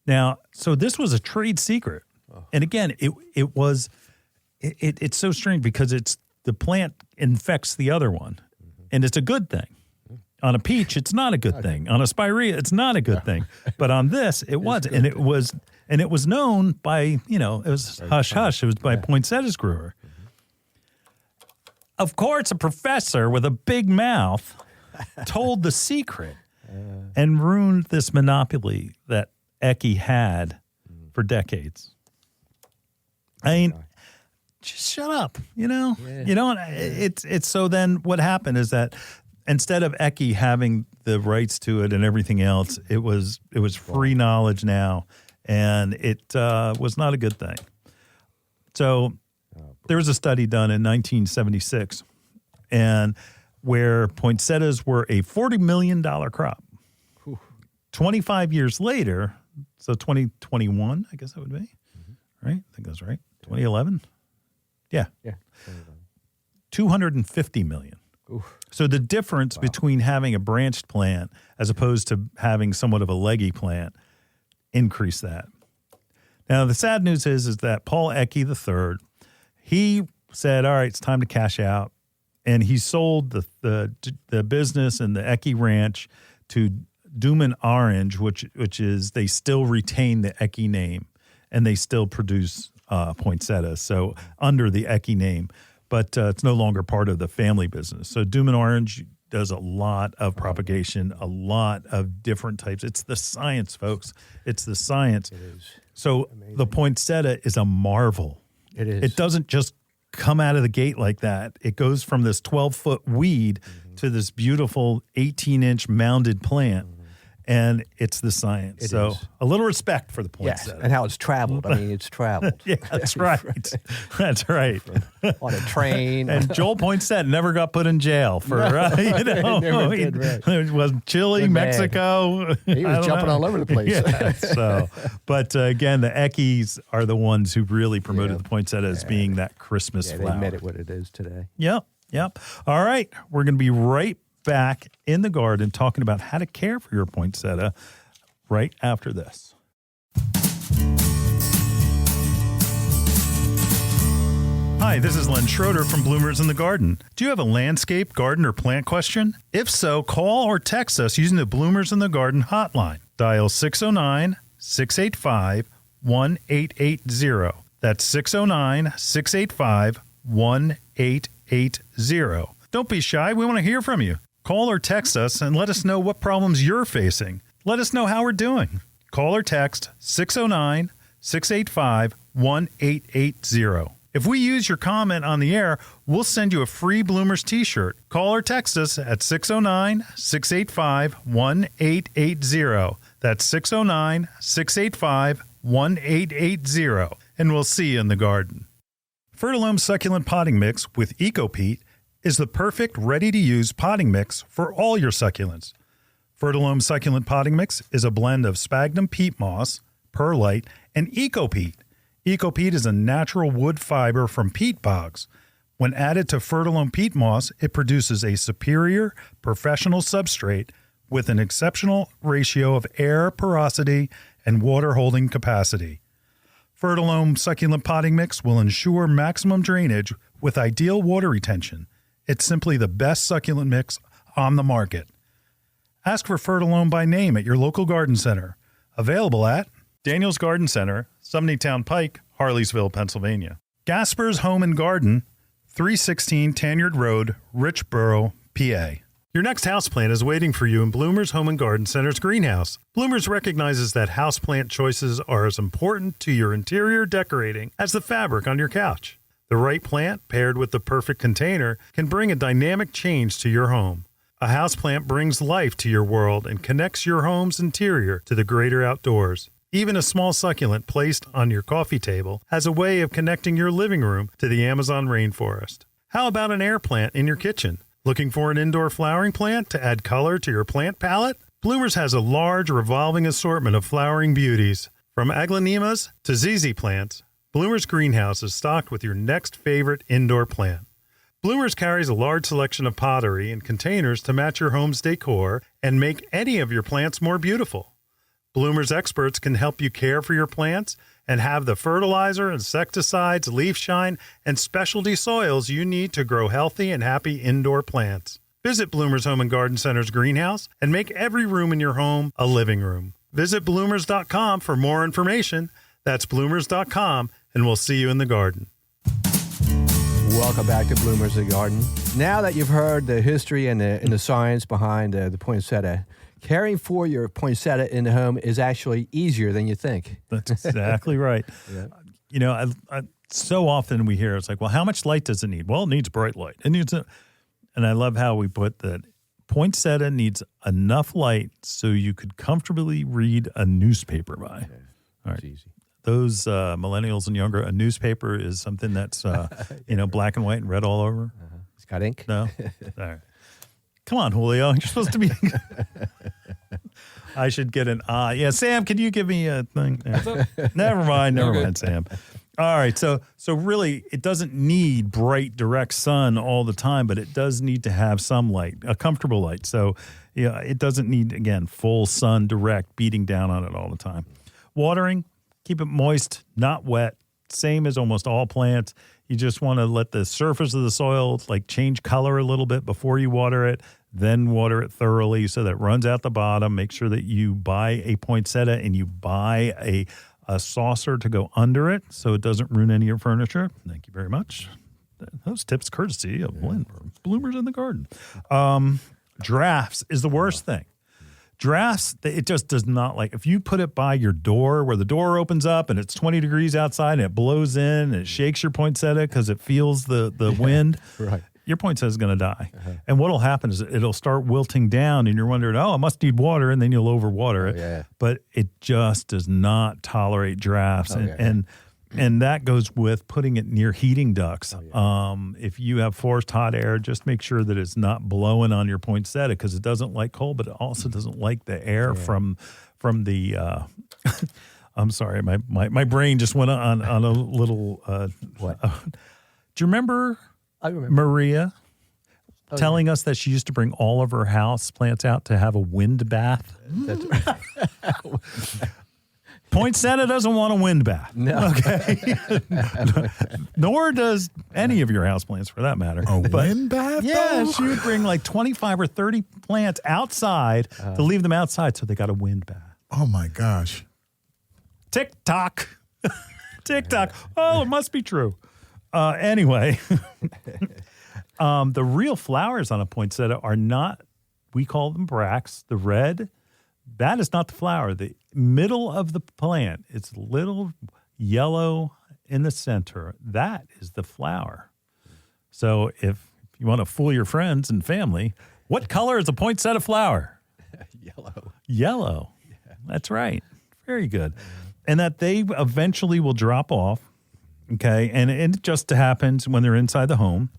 Now, so this was a trade secret. And again, it's so strange because the plant infects the other one, and it's a good thing. On a peach, it's not a good thing. On a spirea, it's not a good thing. But on this, it was. And it was known by, it was hush-hush. It was by poinsettia grower. Of course, a professor with a big mouth told the secret and ruined this monopoly that Ecke had for decades. I mean, just shut up, Yeah. It's so then what happened is that instead of Ecke having the rights to it and everything else, it was free knowledge now, and it was not a good thing. So there was a study done in 1976, and where poinsettias were a $40 million crop. 25 years later, so 2021, I guess that would be, right? I think that's right. 2011? Yeah. 250 million. Oof. So the difference between having a branched plant as opposed to having somewhat of a leggy plant increased that. Now, the sad news is that Paul Ecke III, he said, all right, it's time to cash out. And he sold the business and the Ecke Ranch to Duman Orange, which is, they still retain the Ecke name, and they still produce poinsettias, so under the Ecke name. But it's no longer part of the family business. So Duman Orange does a lot of propagation, a lot of different types. It's the science, folks. It's the science. It is. So amazing. The poinsettia is a marvel. It is. It doesn't just come out of the gate like that. It goes from this 12-foot weed to this beautiful 18-inch mounded plant. And it's the science. It is. A little respect for the poinsettia. Yes, and how it's traveled. I mean, it's traveled. Yeah, that's right. That's right. On a train. And Joel Poinsett never got put in jail for, it was Chile, good Mexico. Man. He was jumping all over the place. Yeah, but again, the Eckes are the ones who really promoted the poinsettia as being that Christmas flower. They made it what it is today. Yep. All right. We're going to be right back in the garden talking about how to care for your poinsettia right after this. Hi, this is Len Schroeder from Bloomers in the Garden. Do you have a landscape, garden, or plant question? If so, call or text us using the Bloomers in the Garden hotline. Dial 609-685-1880. That's 609-685-1880. Don't be shy. We want to hear from you. Call or text us and let us know what problems you're facing. Let us know how we're doing. Call or text 609-685-1880. If we use your comment on the air, we'll send you a free Bloomers t-shirt. Call or text us at 609-685-1880. That's 609-685-1880. And we'll see you in the garden. Fertilome Succulent Potting Mix with EcoPeat is the perfect ready-to-use potting mix for all your succulents. Fertilome Succulent Potting Mix is a blend of sphagnum peat moss, perlite, and EcoPeat. EcoPeat is a natural wood fiber from peat bogs. When added to Fertilome peat moss, it produces a superior professional substrate with an exceptional ratio of air porosity and water holding capacity. Fertilome Succulent Potting Mix will ensure maximum drainage with ideal water retention. It's simply the best succulent mix on the market. Ask for Fertilome by name at your local garden center. Available at Daniel's Garden Center, Sumneytown Pike, Harleysville, Pennsylvania. Gasper's Home and Garden, 316 Tanyard Road, Richboro, PA. Your next houseplant is waiting for you in Bloomer's Home and Garden Center's greenhouse. Bloomers recognizes that houseplant choices are as important to your interior decorating as the fabric on your couch. The right plant paired with the perfect container can bring a dynamic change to your home. A houseplant brings life to your world and connects your home's interior to the greater outdoors. Even a small succulent placed on your coffee table has a way of connecting your living room to the Amazon rainforest. How about an air plant in your kitchen? Looking for an indoor flowering plant to add color to your plant palette? Bloomers has a large revolving assortment of flowering beauties. From aglaonemas to ZZ plants, Bloomers Greenhouse is stocked with your next favorite indoor plant. Bloomers carries a large selection of pottery and containers to match your home's decor and make any of your plants more beautiful. Bloomers experts can help you care for your plants and have the fertilizer, insecticides, leaf shine, and specialty soils you need to grow healthy and happy indoor plants. Visit Bloomers Home and Garden Center's greenhouse and make every room in your home a living room. Visit bloomers.com for more information. That's bloomers.com, and we'll see you in the garden. Welcome back to Bloomers in the Garden. Now that you've heard the history and the science behind the poinsettia, caring for your poinsettia in the home is actually easier than you think. That's exactly right. Yeah. You know, I so often we hear it's like, well, how much light does it need? Well, it needs bright light. And I love how we put that poinsettia needs enough light so you could comfortably read a newspaper by. Okay. All right. It's easy. Those millennials and younger, a newspaper is something that's, black and white and red all over. Uh-huh. It's got ink? No? All right. Come on, Julio. You're supposed to be. I should get an yeah, Sam, can you give me a thing? Yeah. Never mind, Sam. All right. So really, it doesn't need bright, direct sun all the time, but it does need to have some light, a comfortable light. So, yeah, it doesn't need, again, full sun direct beating down on it all the time. Watering, keep it moist, not wet. Same as almost all plants. You just want to let the surface of the soil change color a little bit before you water it, then water it thoroughly so that it runs out the bottom. Make sure that you buy a poinsettia and you buy a saucer to go under it so it doesn't ruin any of your furniture. Thank you very much. Those tips courtesy of Len from Bloomers in the Garden. Drafts is the worst thing. Drafts, it just does not if you put it by your door where the door opens up and it's 20 degrees outside and it blows in and it shakes your poinsettia because it feels the wind, right. Your poinsettia is going to die. Uh-huh. And what will happen is it'll start wilting down and you're wondering, it must need water, and then you'll overwater it. Yeah. But it just does not tolerate drafts. And that goes with putting it near heating ducts. If you have forced hot air, just make sure that it's not blowing on your poinsettia because it doesn't like cold, but it also doesn't like the air from the I'm sorry, my brain just went on a little what? Do you remember I remember Maria telling us that she used to bring all of her house plants out to have a wind bath? That's right. Poinsettia doesn't want a wind bath. No. Okay. Nor does any of your houseplants for that matter. Wind bath? Yeah, though? she would bring 25 or 30 plants outside to leave them outside so they got a wind bath. Oh, my gosh. Tick-tock. Tick-tock. Oh, it must be true. Anyway, the real flowers on a poinsettia are not, we call them bracts, the red. That is not the flower. The middle of the plant, it's little yellow in the center. That is the flower. So if you want to fool your friends and family, what color is a poinsettia flower? Yellow. Yellow. Yeah. That's right. Very good. And that they eventually will drop off, okay? And it just happens when they're inside the home.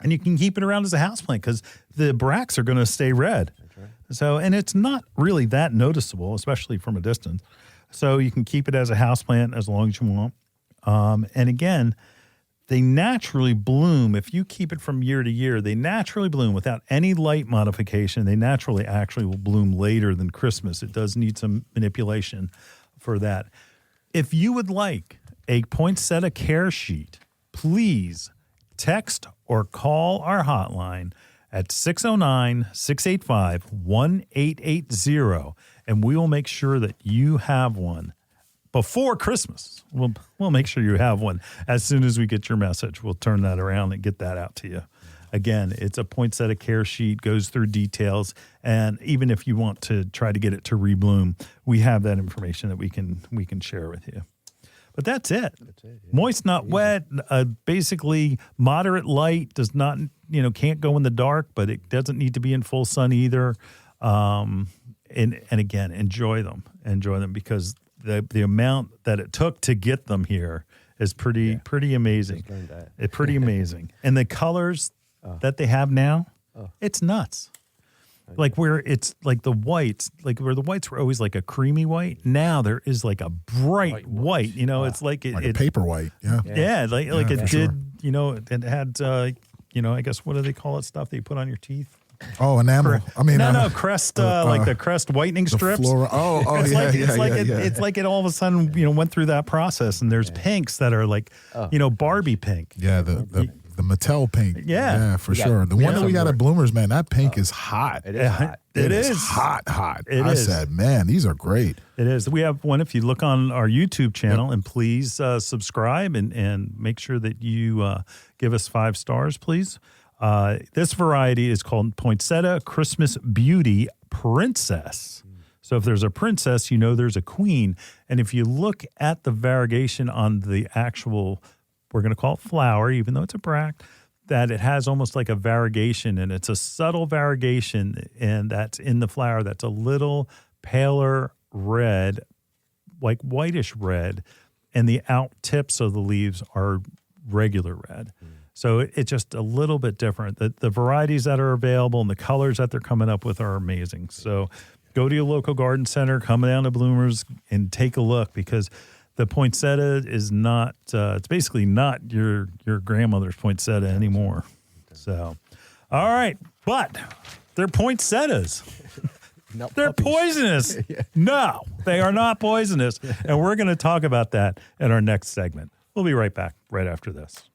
And you can keep it around as a houseplant because the bracts are going to stay red. So, and it's not really that noticeable, especially from a distance. So you can keep it as a houseplant as long as you want. And again, they naturally bloom. If you keep it from year to year, they naturally bloom without any light modification. They naturally actually will bloom later than Christmas. It does need some manipulation for that. If you would like a poinsettia care sheet, please text or call our hotline at 609-685-1880, and we will make sure that you have one before Christmas. We'll make sure you have one as soon as we get your message. We'll turn that around and get that out to you. Again, it's a poinsettia care sheet, goes through details, and even if you want to try to get it to rebloom, we have that information that we can share with you. But that's it. That's it. Yeah. Moist, not wet. Basically, moderate light does not, can't go in the dark, but it doesn't need to be in full sun either. And again, enjoy them because the amount that it took to get them here is pretty amazing. It's pretty amazing. And the colors that they have now, it's nuts. Like where it's like the whites, like where the whites were always like a creamy white. Now there is like a bright white. It's like a paper white. Yeah. Yeah, like it did. Sure. It had. I guess what do they call it? Stuff that you put on your teeth. Oh, enamel. Crest, like the Crest whitening strips. It's like it all of a sudden, went through that process, and there's pinks that are like, Barbie pink. Yeah, the Mattel pink. Yeah, for sure. The one that we got at Bloomers, man, that pink is hot. It is hot. It is hot. I said, man, these are great. It is. We have one if you look on our YouTube channel, and please subscribe and make sure that you give us 5 stars, please. This variety is called Poinsettia Christmas Beauty Princess. So if there's a princess, there's a queen. And if you look at the variegation on the actual, we're going to call it flower, even though it's a bract, that it has almost like a variegation, and it's a subtle variegation, and that's in the flower that's a little paler red, like whitish red, and the out tips of the leaves are regular red. So it's just a little bit different. The varieties that are available and the colors that they're coming up with are amazing. So go to your local garden center, come down to Bloomers, and take a look, because the poinsettia is not, it's basically not your grandmother's poinsettia anymore. So, all right. But they're poinsettias. They're poisonous. No, they are not poisonous. And we're going to talk about that in our next segment. We'll be right back right after this.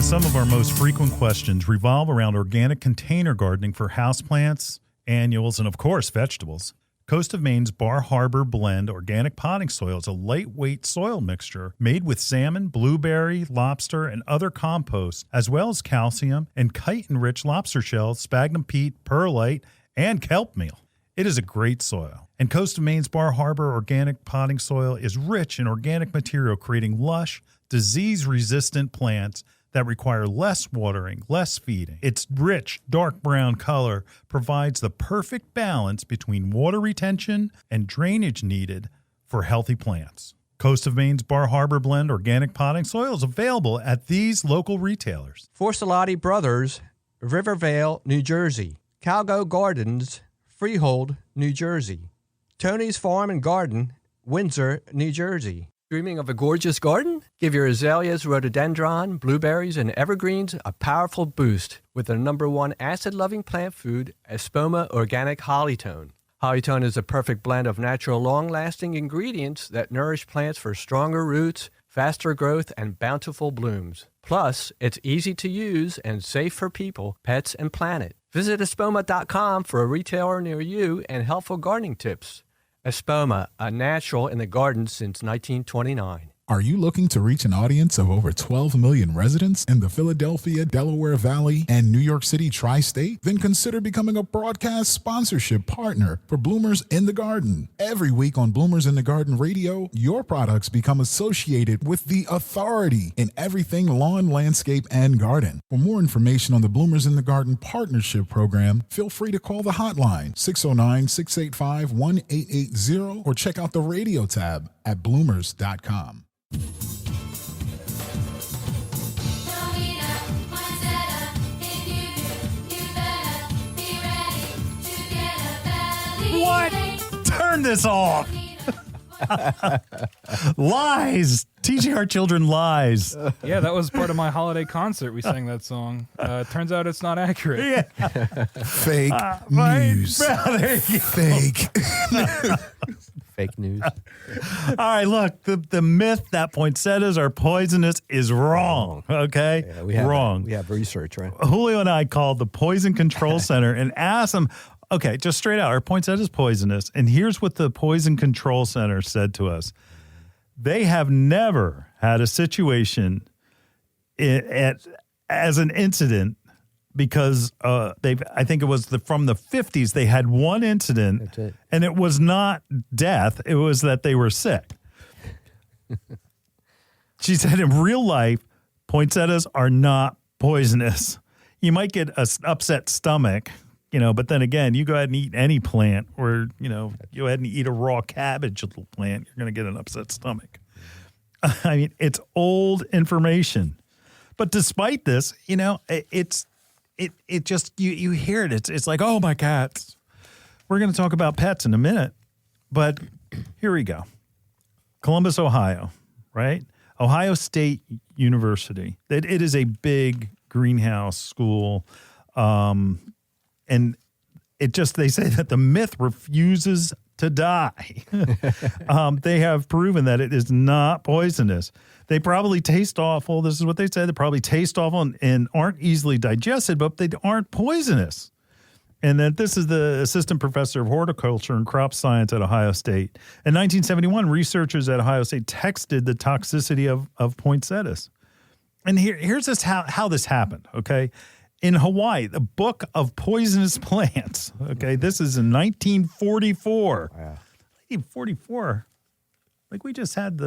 Some of our most frequent questions revolve around organic container gardening for houseplants, annuals, and of course, vegetables. Coast of Maine's Bar Harbor Blend Organic Potting Soil is a lightweight soil mixture made with salmon, blueberry, lobster, and other composts, as well as calcium and chitin-rich lobster shells, sphagnum peat, perlite, and kelp meal. It is a great soil. And Coast of Maine's Bar Harbor Organic Potting Soil is rich in organic material, creating lush, disease-resistant plants that require less watering, less feeding. Its rich, dark brown color provides the perfect balance between water retention and drainage needed for healthy plants. Coast of Maine's Bar Harbor Blend Organic Potting Soil is available at these local retailers. Forcelati Brothers, Rivervale, New Jersey. Calgo Gardens, Freehold, New Jersey. Tony's Farm and Garden, Windsor, New Jersey. Dreaming of a gorgeous garden? Give your azaleas, rhododendron, blueberries, and evergreens a powerful boost with the #1 acid-loving plant food, Espoma Organic Hollytone. Hollytone is a perfect blend of natural, long-lasting ingredients that nourish plants for stronger roots, faster growth, and bountiful blooms. Plus, it's easy to use and safe for people, pets, and planet. Visit espoma.com for a retailer near you and helpful gardening tips. Espoma, a natural in the garden since 1929. Are you looking to reach an audience of over 12 million residents in the Philadelphia, Delaware Valley, and New York City Tri-State? Then consider becoming a broadcast sponsorship partner for Bloomers in the Garden. Every week on Bloomers in the Garden Radio, your products become associated with the authority in everything lawn, landscape, and garden. For more information on the Bloomers in the Garden Partnership Program, feel free to call the hotline 609-685-1880 or check out the radio tab at bloomers.com. What? Turn this off. Lies. Teaching our children lies. Yeah, that was part of my holiday concert. We sang that song. Turns out it's not accurate. Yeah. Fake news. There you go. Fake. Fake news. All right, look, the myth that poinsettias are poisonous is wrong, okay? Yeah, we have wrong. We have research, right? Julio and I called the Poison Control Center and asked them, okay, just straight out, are poinsettias poisonous? And here's what the Poison Control Center said to us. They have never had a situation as an incident because I think it was from the 50s, they had one incident. That's it. And it was not death. It was that they were sick. She said in real life, poinsettias are not poisonous. You might get an upset stomach, but then again, you go ahead and eat any plant or, you go ahead and eat a raw cabbage little plant, you're going to get an upset stomach. I mean, it's old information. But despite this, it's just, you hear it. It's like, oh, my cats. We're going to talk about pets in a minute. But here we go. Columbus, Ohio, right? Ohio State University. It is a big greenhouse school. And they say that the myth refuses to die. They have proven that it is not poisonous. They probably taste awful. This is what they said. They probably taste awful and aren't easily digested, but they aren't poisonous. And that this is the assistant professor of horticulture and crop science at Ohio State. In 1971, researchers at Ohio State texted the toxicity of poinsettias. And here's how this happened, okay? In Hawaii, the Book of Poisonous Plants, okay? This is in 1944. Wow. 1944. Like, we just had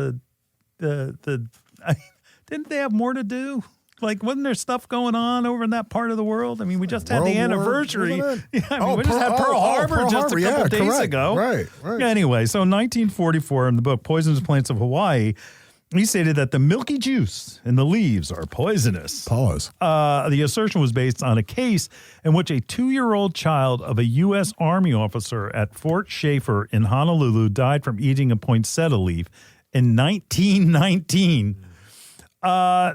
didn't they have more to do? Like, wasn't there stuff going on over in that part of the world? I mean, we just had the anniversary. Yeah, we just had Pearl Harbor just a couple days ago. Right. Anyway, so in 1944, in the book Poisonous Plants of Hawaii, he stated that the milky juice in the leaves are poisonous. Pause. The assertion was based on a case in which a 2-year-old child of a U.S. Army officer at Fort Schaefer in Honolulu died from eating a poinsettia leaf in 1919. The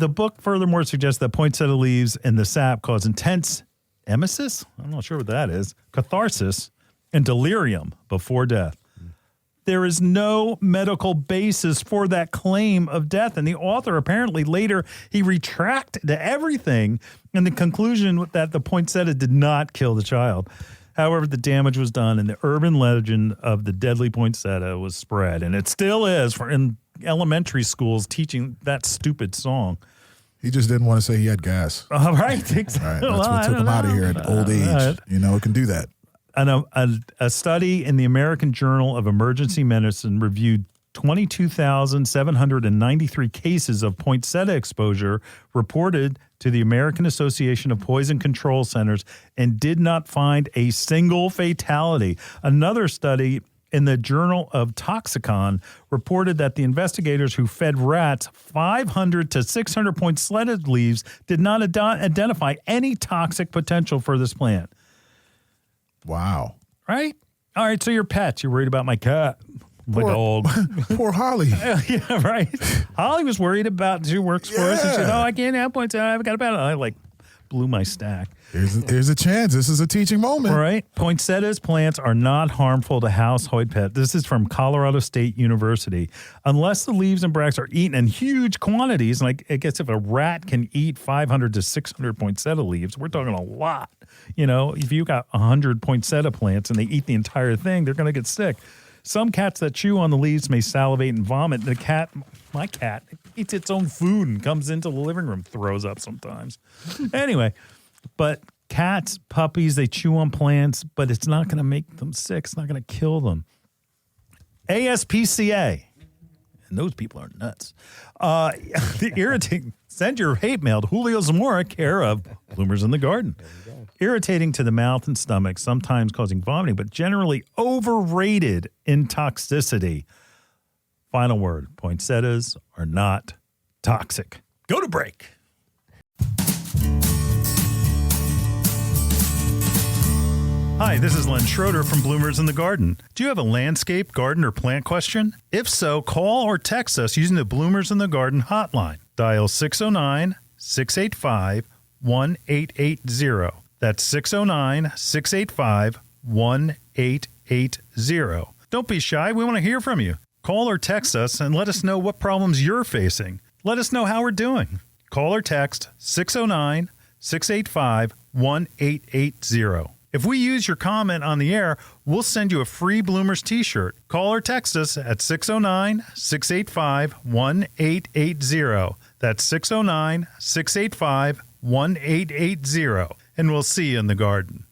book furthermore suggests that poinsettia leaves and the sap cause intense emesis, I'm not sure what that is, catharsis, and delirium before death. There is no medical basis for that claim of death. And the author apparently later, he retracted everything in the conclusion that the poinsettia did not kill the child. However, the damage was done and the urban legend of the deadly poinsettia was spread. And it still is in elementary schools teaching that stupid song. He just didn't want to say he had gas. All right. Exactly. All right, that's what took him out of here at old age. It can do that. A study in the American Journal of Emergency Medicine reviewed 22,793 cases of poinsettia exposure reported to the American Association of Poison Control Centers and did not find a single fatality. Another study in the Journal of Toxicon reported that the investigators who fed rats 500 to 600 poinsettia leaves did not identify any toxic potential for this plant. Wow. Right? All right, so your pets. You're worried about my cat, my dog. Poor Holly. Yeah, right. Holly was worried about, she works for us, and she said, I can't have poinsettia. I've got a pet. I blew my stack. Here's a chance. This is a teaching moment. All right. Poinsettias plants are not harmful to household pets. This is from Colorado State University. Unless the leaves and bracts are eaten in huge quantities, like I guess if a rat can eat 500 to 600 poinsettia leaves, we're talking a lot. If you got 100 poinsettia plants and they eat the entire thing, they're going to get sick. Some cats that chew on the leaves may salivate and vomit. My cat, eats its own food and comes into the living room, throws up sometimes. Anyway, but cats, puppies, they chew on plants, but it's not going to make them sick. It's not going to kill them. ASPCA, and those people are nuts. Irritating. Send your hate mail to Julio Zamora, care of Bloomers in the Garden. Irritating to the mouth and stomach, sometimes causing vomiting, but generally overrated in toxicity. Final word, poinsettias are not toxic. Go to break. Hi, this is Len Schroeder from Bloomers in the Garden. Do you have a landscape, garden, or plant question? If so, call or text us using the Bloomers in the Garden hotline. Dial 609-685-1880. That's 609-685-1880. Don't be shy. We want to hear from you. Call or text us and let us know what problems you're facing. Let us know how we're doing. Call or text 609-685-1880. If we use your comment on the air, we'll send you a free Bloomers t-shirt. Call or text us at 609-685-1880. That's 609-685-1880. And we'll see you in the garden.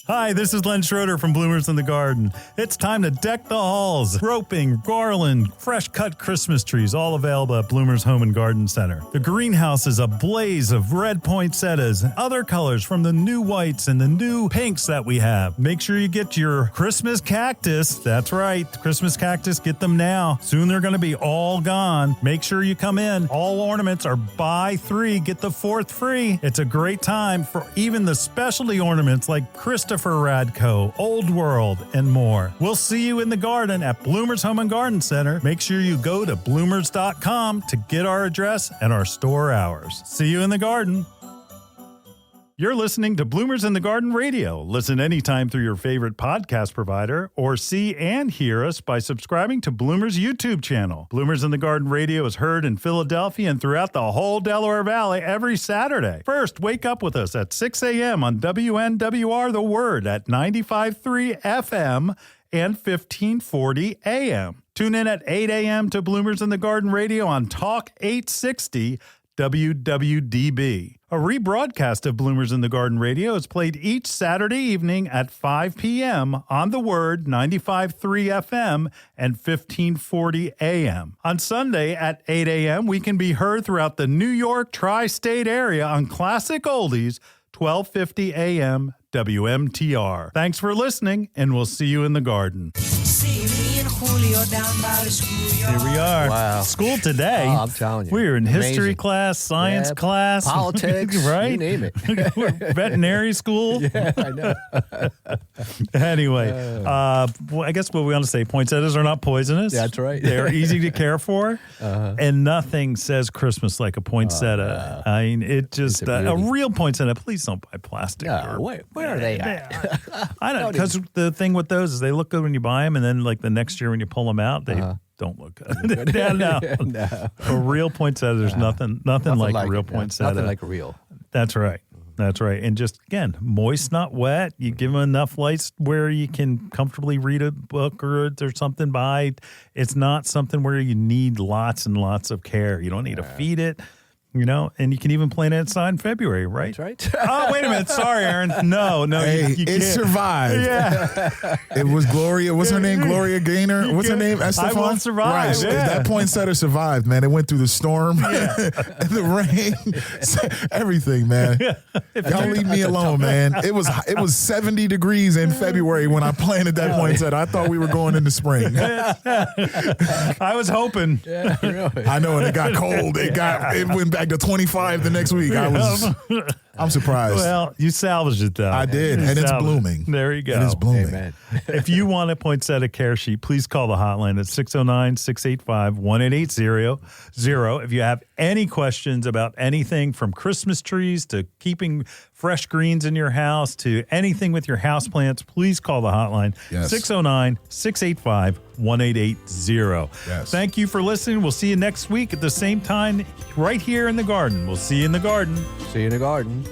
Hi, this is Len Schroeder from Bloomers in the Garden. It's time to deck the halls. Roping, garland, fresh-cut Christmas trees, all available at Bloomers Home and Garden Center. The greenhouse is a blaze of red poinsettias and other colors from the new whites and the new pinks that we have. Make sure you get your Christmas cactus. That's right, Christmas cactus, get them now. Soon they're going to be all gone. Make sure you come in. All ornaments are buy 3, get the 4th free. It's a great time for even the specialty ornaments like Christopher Radko, Old World, and more. We'll see you in the garden at Bloomers Home and Garden Center. Make sure you go to bloomers.com to get our address and our store hours. See you in the garden. You're listening to Bloomers in the Garden Radio. Listen anytime through your favorite podcast provider or see and hear us by subscribing to Bloomers YouTube channel. Bloomers in the Garden Radio is heard in Philadelphia and throughout the whole Delaware Valley every Saturday. First, wake up with us at 6 a.m. on WNWR The Word at 95.3 FM and 1540 AM. Tune in at 8 a.m. to Bloomers in the Garden Radio on Talk 860 WWDB. A rebroadcast of Bloomers in the Garden Radio is played each Saturday evening at 5 p.m. on The Word, 95.3 FM and 1540 AM. On Sunday at 8 a.m., we can be heard throughout the New York Tri-State Area on Classic Oldies, 1250 AM WMTR. Thanks for listening, and we'll see you in the garden. See me and Julio down by the schoolyard. Here we are. Wow. School today. Oh, I'm telling you. We're in history Amazing. class, science class. Politics. Right? You name it. We're veterinary school. Yeah, I know. Anyway, well, I guess what we want to say, poinsettias are not poisonous. That's right. They're easy to care for. And nothing says Christmas like a poinsettia. I mean, it just, It's a a beauty. real poinsettia, please don't buy plastic. No, or- where are they at? I don't, because the thing with those is they look good when you buy them, and then like the next year when you pull them out, they don't look good. Yeah, no. A real poinsettia, there's nothing like a real poinsettia. Nothing like real. That's right. That's right. And just, again, moist, not wet. You give them enough lights where you can comfortably read a book or something by. It's not something where you need lots and lots of care. You don't need to feed it. You know, and you can even plant it outside in February, right? That's right. Oh, wait a minute. Sorry, Aaron. No, Hey, you it can't. survived. Yeah. It was Gloria. What's her name? Gloria Gaynor. What's her name? Estefan? I will survive. Right. Yeah. That poinsettia survived, man. It went through the storm, and the rain, everything, man. Y'all leave me alone, man. It was 70 degrees in February when I planted that poinsettia. I thought we were going into spring. I was hoping. Yeah, really. I know, and it got cold. It went back to 25 the next week. I'm surprised. Well, you salvaged it, though. I did, You and it's salvaged it. blooming. There you go. It is blooming. Amen. If you want a poinsettia care sheet, please call the hotline at 609-685-1880. If you have any questions about anything from Christmas trees to keeping fresh greens in your house to anything with your houseplants, please call the hotline, Yes. 609-685-1880. Yes. Thank you for listening. We'll see you next week at the same time right here in the garden. We'll see you in the garden. See you in the garden.